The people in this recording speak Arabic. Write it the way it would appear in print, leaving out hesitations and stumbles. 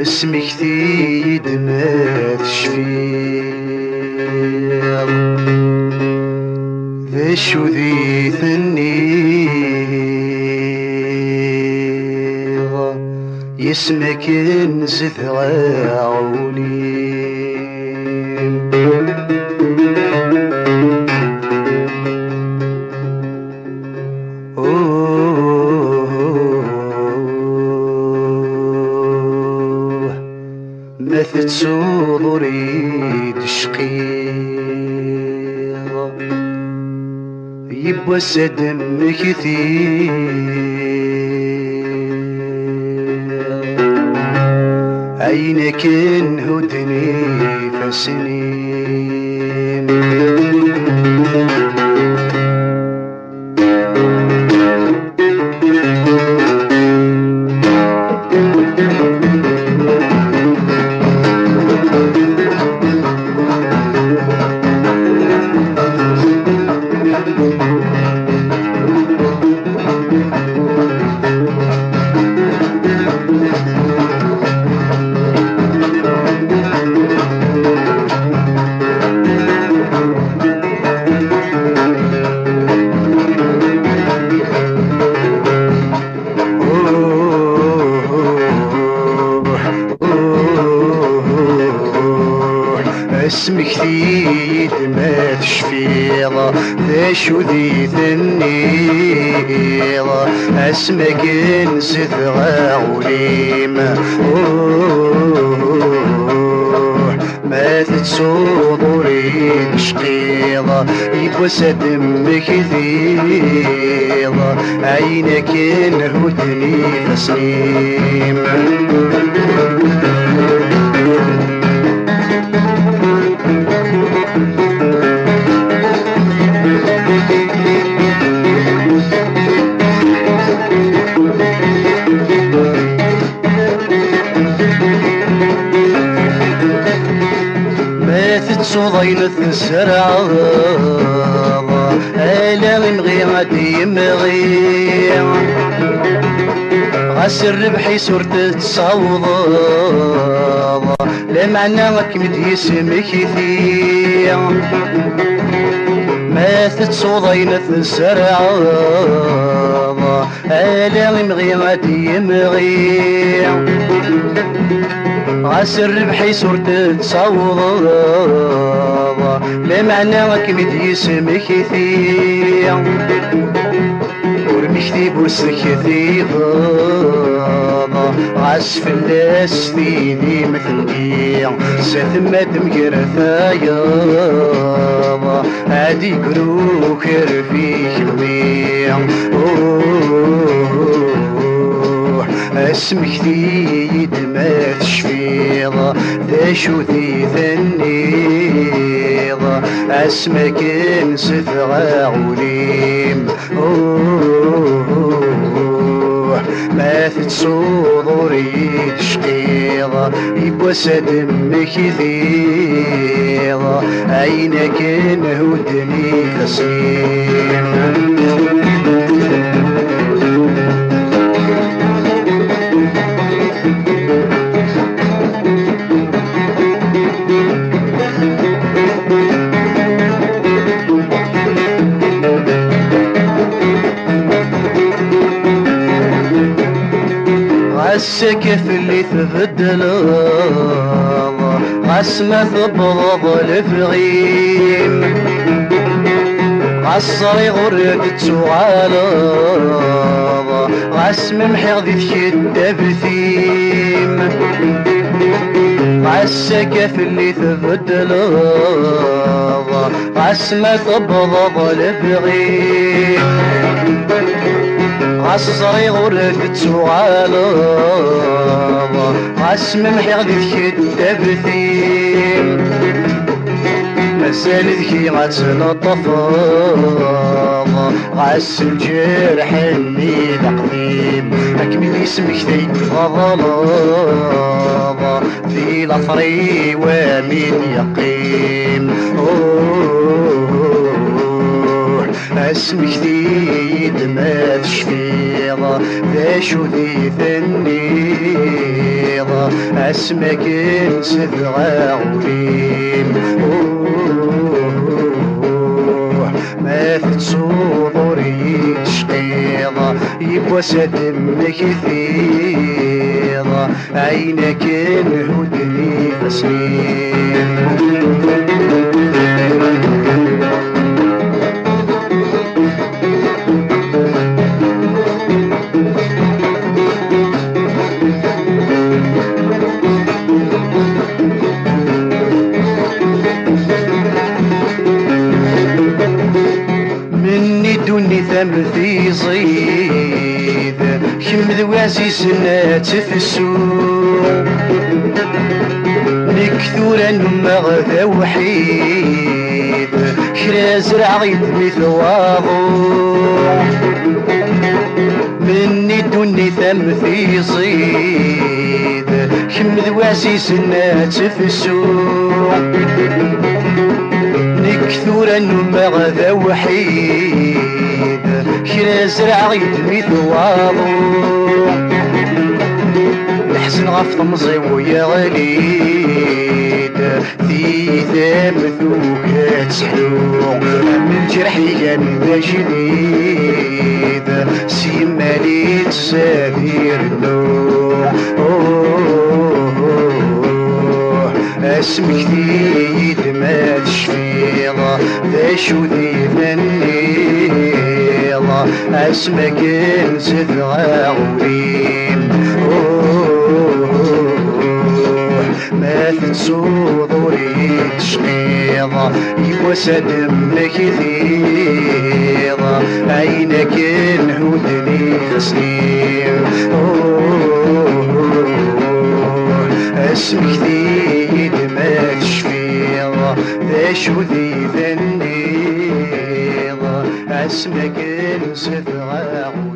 اسمك ثيد ما تشفيض ذا شو ذي ثنيض يسمك نزث عوني مثل صدري تشقيض يبوى دم كثير عينك انهدني فسنين اسمك ثيد ما تشفيض ذا شو ذي ثنيض اسمك نزث عوليم ما تتصدري تشقيض يبوى دمك ثيض عينك انهدني فسنيم صوضينة السرعة ألا من غيرتي يمغي غسر ربحي صورة تصوض لمعنى مكمد يسمك كثير ماثت صوضينة السرعة ألا من غيرتي يمغي غسر ربحي صورة تصوض لمعنى وكمد يسمك كثير ورمكتي بوسك كثير عسف الناس ثيني مثل قيع سثمة مقر ثايا عادي قروك رفيك الويع اسمك ثيد ما تشفيض ذا شو ذي ثنيض اسمك نزث عوليم ما تتصدري تشقيض يبوى دمك ثيض عينك انهدني فسيم السكف اللي تبدل عسمة تبضض الفغيم عالصري غرقت سعالة عسم محيض تكد بثيم عالسكف اللي تبدل عسمة تبضض الفغيم عصري غرد تغالب عسم محيغ ذيك الدبثيم مسال ذكي غتلطف غاس الجرح اللي القديم اكمل اسمك ذي غضلاب في الافري ومن يقيم اسمك ذي ما تشفيض ذا شو ذي ثنيض اسمك انسد غاوليم ما تتصوري تشقيض يبوى سدمك ثيض عينك انهدني فسنين دوني ثم في صيد كم ذواسي سنات في السوق نكثورا مغذا وحيد كرا زرع مثل واضو مني دوني ثم في صيد كم ذواسي سنات في السوق نكثورا مغذا وحيد كرا زرع يدمي ثواضو الحسن غف طمزي ويا غليد في ثامثوك تسحلو من جرحي كان ذا جديد سيمالي تسافير النوع اسمك ذي ما تشفيض ذا شو ذي فنيض اسمك انسد غاوليم ما تتصوري تشقيض يبوى سدمك ثيض عينك انهدني خسنين اسمك ذي ما تشفيض ذا شو ذي ذنيض اسمك انسد غاوليم